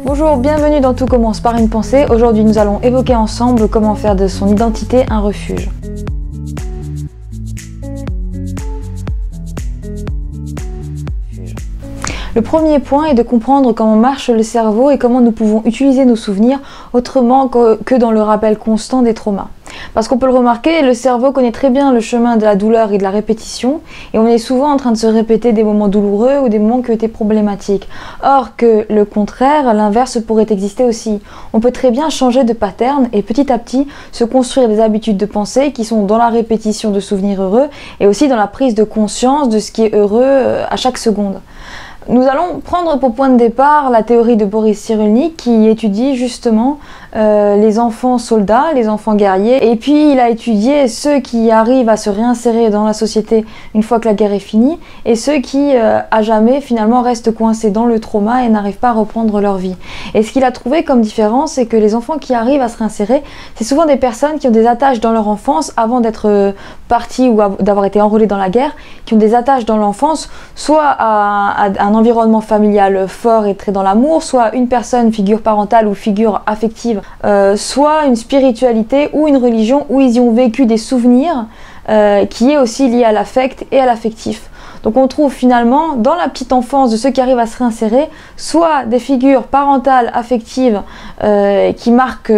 Bonjour, bienvenue dans Tout commence par une pensée. Aujourd'hui, nous allons évoquer ensemble comment faire de son identité un refuge. Le premier point est de comprendre comment marche le cerveau et comment nous pouvons utiliser nos souvenirs autrement que dans le rappel constant des traumas. Parce qu'on peut le remarquer, le cerveau connaît très bien le chemin de la douleur et de la répétition, et on est souvent en train de se répéter des moments douloureux ou des moments qui ont été problématiques. Or que le contraire, l'inverse pourrait exister aussi. On peut très bien changer de pattern et petit à petit se construire des habitudes de pensée qui sont dans la répétition de souvenirs heureux et aussi dans la prise de conscience de ce qui est heureux à chaque seconde. Nous allons prendre pour point de départ la théorie de Boris Cyrulnik qui étudie justement les enfants soldats, les enfants guerriers, et puis il a étudié ceux qui arrivent à se réinsérer dans la société une fois que la guerre est finie et ceux qui à jamais finalement restent coincés dans le trauma et n'arrivent pas à reprendre leur vie. Et ce qu'il a trouvé comme différence, c'est que les enfants qui arrivent à se réinsérer, c'est souvent des personnes qui ont des attaches dans leur enfance avant d'être partis ou d'avoir été enrôlés dans la guerre, qui ont des attaches dans l'enfance, soit à un environnement familial fort et très dans l'amour, soit une personne, figure parentale ou figure affective, soit une spiritualité ou une religion où ils y ont vécu des souvenirs qui est aussi lié à l'affect et à l'affectif. Donc on trouve finalement dans la petite enfance de ceux qui arrivent à se réinsérer soit des figures parentales affectives qui marquent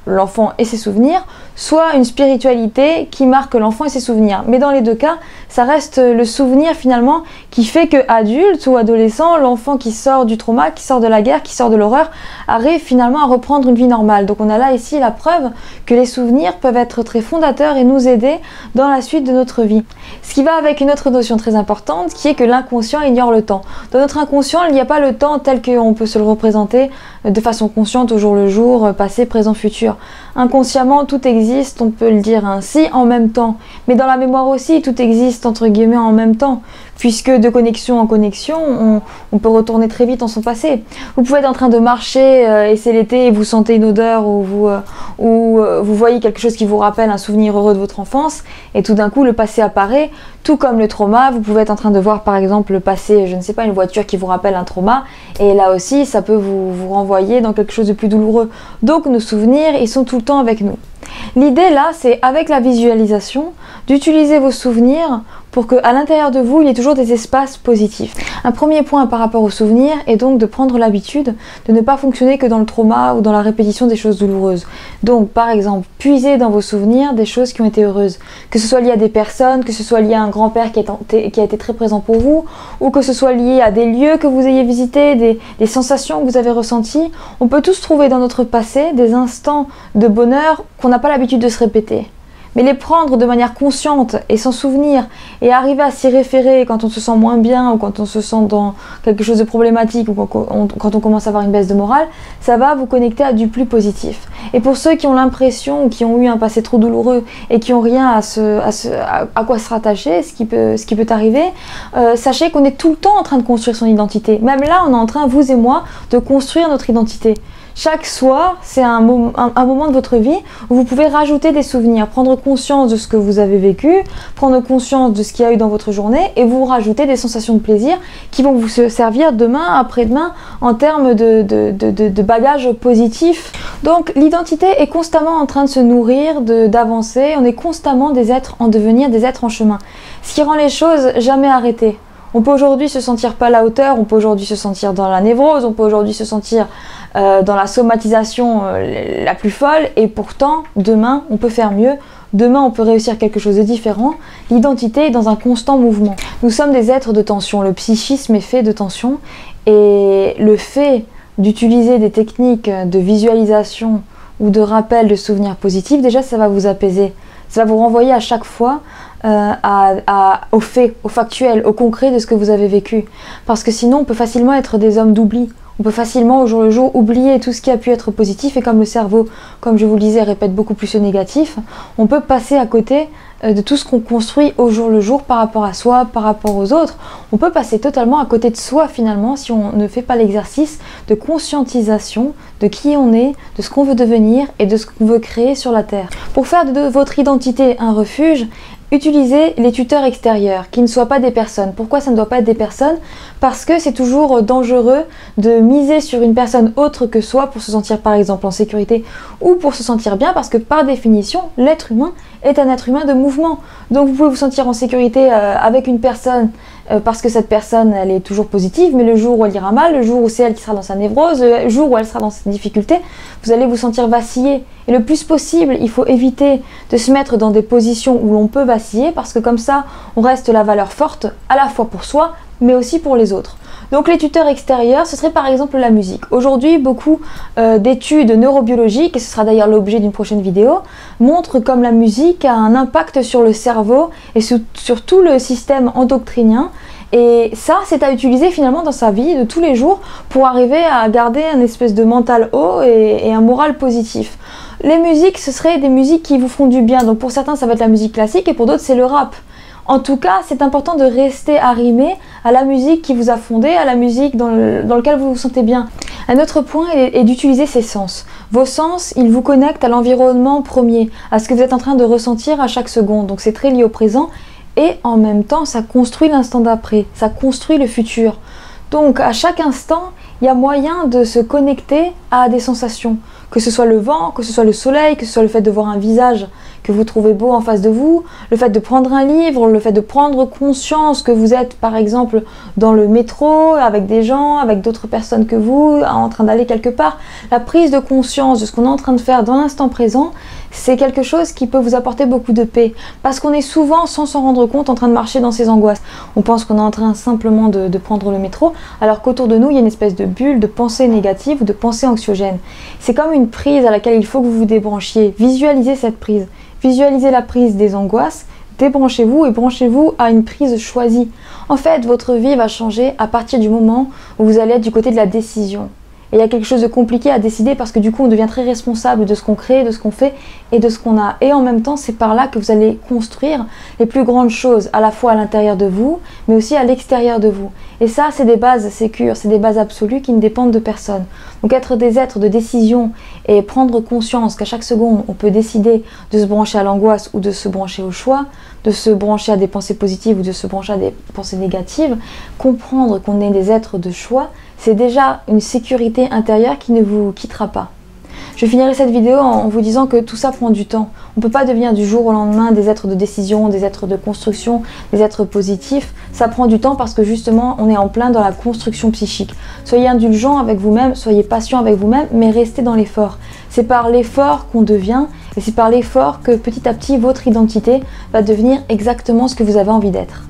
l'enfant et ses souvenirs, soit une spiritualité qui marque l'enfant et ses souvenirs. Mais dans les deux cas, ça reste le souvenir finalement qui fait que adulte ou adolescent, l'enfant qui sort du trauma, qui sort de la guerre, qui sort de l'horreur, arrive finalement à reprendre une vie normale. Donc on a là ici la preuve que les souvenirs peuvent être très fondateurs et nous aider dans la suite de notre vie. Ce qui va avec une autre notion très importante qui est que l'inconscient ignore le temps. Dans notre inconscient, il n'y a pas le temps tel qu'on peut se le représenter de façon consciente au jour le jour, passé, présent, futur. Inconsciemment, tout existe, on peut le dire ainsi, en même temps. Mais dans la mémoire aussi, tout existe entre guillemets en même temps. Puisque de connexion en connexion, on peut retourner très vite en son passé. Vous pouvez être en train de marcher et c'est l'été et vous sentez une odeur ou vous voyez quelque chose qui vous rappelle un souvenir heureux de votre enfance et tout d'un coup le passé apparaît, tout comme le trauma. Vous pouvez être en train de voir par exemple le passé, je ne sais pas, une voiture qui vous rappelle un trauma et là aussi ça peut vous renvoyer dans quelque chose de plus douloureux. Donc nos souvenirs, ils sont tout le temps avec nous. L'idée là, c'est avec la visualisation, d'utiliser vos souvenirs pour qu'à l'intérieur de vous, il y ait toujours des espaces positifs. Un premier point par rapport aux souvenirs est donc de prendre l'habitude de ne pas fonctionner que dans le trauma ou dans la répétition des choses douloureuses. Donc par exemple, puisez dans vos souvenirs des choses qui ont été heureuses. Que ce soit lié à des personnes, que ce soit lié à un grand-père qui a été très présent pour vous, ou que ce soit lié à des lieux que vous ayez visités, des sensations que vous avez ressenties. On peut tous trouver dans notre passé des instants de bonheur qu'on n'a pas l'habitude de se répéter. Mais les prendre de manière consciente et s'en souvenir et arriver à s'y référer quand on se sent moins bien ou quand on se sent dans quelque chose de problématique ou quand on commence à avoir une baisse de morale, ça va vous connecter à du plus positif. Et pour ceux qui ont l'impression ou qui ont eu un passé trop douloureux et qui n'ont rien à quoi se rattacher, ce qui peut arriver, sachez qu'on est tout le temps en train de construire son identité. Même là, on est en train, vous et moi, de construire notre identité. Chaque soir, c'est un moment de votre vie où vous pouvez rajouter des souvenirs, prendre conscience de ce que vous avez vécu, prendre conscience de ce qu'il y a eu dans votre journée et vous rajouter des sensations de plaisir qui vont vous servir demain, après-demain en termes de bagages positifs. Donc l'identité est constamment en train de se nourrir, d'avancer, on est constamment des êtres en devenir, des êtres en chemin. Ce qui rend les choses jamais arrêtées. On peut aujourd'hui se sentir pas à la hauteur, on peut aujourd'hui se sentir dans la névrose, on peut aujourd'hui se sentir dans la somatisation la plus folle et pourtant demain on peut faire mieux, demain on peut réussir quelque chose de différent. L'identité est dans un constant mouvement. Nous sommes des êtres de tension, le psychisme est fait de tension et le fait d'utiliser des techniques de visualisation ou de rappel de souvenirs positifs, déjà ça va vous apaiser. Ça va vous renvoyer à chaque fois au fait, au factuel, au concret de ce que vous avez vécu. Parce que sinon, on peut facilement être des hommes d'oubli. On peut facilement, au jour le jour, oublier tout ce qui a pu être positif. Et comme le cerveau, comme je vous le disais, répète beaucoup plus le négatif, on peut passer à côté de tout ce qu'on construit au jour le jour par rapport à soi, par rapport aux autres. On peut passer totalement à côté de soi finalement si on ne fait pas l'exercice de conscientisation de qui on est, de ce qu'on veut devenir et de ce qu'on veut créer sur la Terre. Pour faire de votre identité un refuge, Utilisez les tuteurs extérieurs, qui ne soient pas des personnes. Pourquoi ça ne doit pas être des personnes? Parce que c'est toujours dangereux de miser sur une personne autre que soi pour se sentir par exemple en sécurité ou pour se sentir bien, parce que par définition, l'être humain est un être humain de mouvement. Donc vous pouvez vous sentir en sécurité avec une personne parce que cette personne elle est toujours positive, mais le jour où elle ira mal, le jour où c'est elle qui sera dans sa névrose, le jour où elle sera dans ses difficultés, vous allez vous sentir vaciller. Et le plus possible, il faut éviter de se mettre dans des positions où l'on peut vaciller, parce que comme ça, on reste la valeur forte à la fois pour soi, mais aussi pour les autres. Donc les tuteurs extérieurs, ce serait par exemple la musique. Aujourd'hui, beaucoup d'études neurobiologiques, et ce sera d'ailleurs l'objet d'une prochaine vidéo, montrent comme la musique a un impact sur le cerveau et sur tout le système endocrinien. Et ça, c'est à utiliser finalement dans sa vie de tous les jours pour arriver à garder un espèce de mental haut et un moral positif. Les musiques, ce seraient des musiques qui vous font du bien. Donc pour certains, ça va être la musique classique et pour d'autres, c'est le rap. En tout cas, c'est important de rester arrimé à la musique qui vous a fondé, à la musique dans laquelle vous vous sentez bien. Un autre point est d'utiliser ses sens. Vos sens, ils vous connectent à l'environnement premier, à ce que vous êtes en train de ressentir à chaque seconde. Donc c'est très lié au présent et en même temps, ça construit l'instant d'après, ça construit le futur. Donc à chaque instant, il y a moyen de se connecter à des sensations. Que ce soit le vent, que ce soit le soleil, que ce soit le fait de voir un visage que vous trouvez beau en face de vous, le fait de prendre un livre, le fait de prendre conscience que vous êtes par exemple dans le métro avec des gens, avec d'autres personnes que vous, en train d'aller quelque part. La prise de conscience de ce qu'on est en train de faire dans l'instant présent, c'est quelque chose qui peut vous apporter beaucoup de paix. Parce qu'on est souvent, sans s'en rendre compte, en train de marcher dans ses angoisses. On pense qu'on est en train simplement de prendre le métro, alors qu'autour de nous, il y a une espèce de bulle de pensée négative ou de pensée anxiogène. C'est comme une prise à laquelle il faut que vous vous débranchiez. Visualisez cette prise. Visualisez la prise des angoisses, débranchez-vous et branchez-vous à une prise choisie. En fait, votre vie va changer à partir du moment où vous allez être du côté de la décision. Et il y a quelque chose de compliqué à décider parce que du coup, on devient très responsable de ce qu'on crée, de ce qu'on fait et de ce qu'on a. Et en même temps, c'est par là que vous allez construire les plus grandes choses, à la fois à l'intérieur de vous, mais aussi à l'extérieur de vous. Et ça, c'est des bases sécures, c'est des bases absolues qui ne dépendent de personne. Donc être des êtres de décision et prendre conscience qu'à chaque seconde, on peut décider de se brancher à l'angoisse ou de se brancher au choix, de se brancher à des pensées positives ou de se brancher à des pensées négatives, comprendre qu'on est des êtres de choix, c'est déjà une sécurité intérieure qui ne vous quittera pas. Je finirai cette vidéo en vous disant que tout ça prend du temps. On ne peut pas devenir du jour au lendemain des êtres de décision, des êtres de construction, des êtres positifs. Ça prend du temps parce que justement, on est en plein dans la construction psychique. Soyez indulgents avec vous-même, soyez patient avec vous-même, mais restez dans l'effort. C'est par l'effort qu'on devient et c'est par l'effort que petit à petit, votre identité va devenir exactement ce que vous avez envie d'être.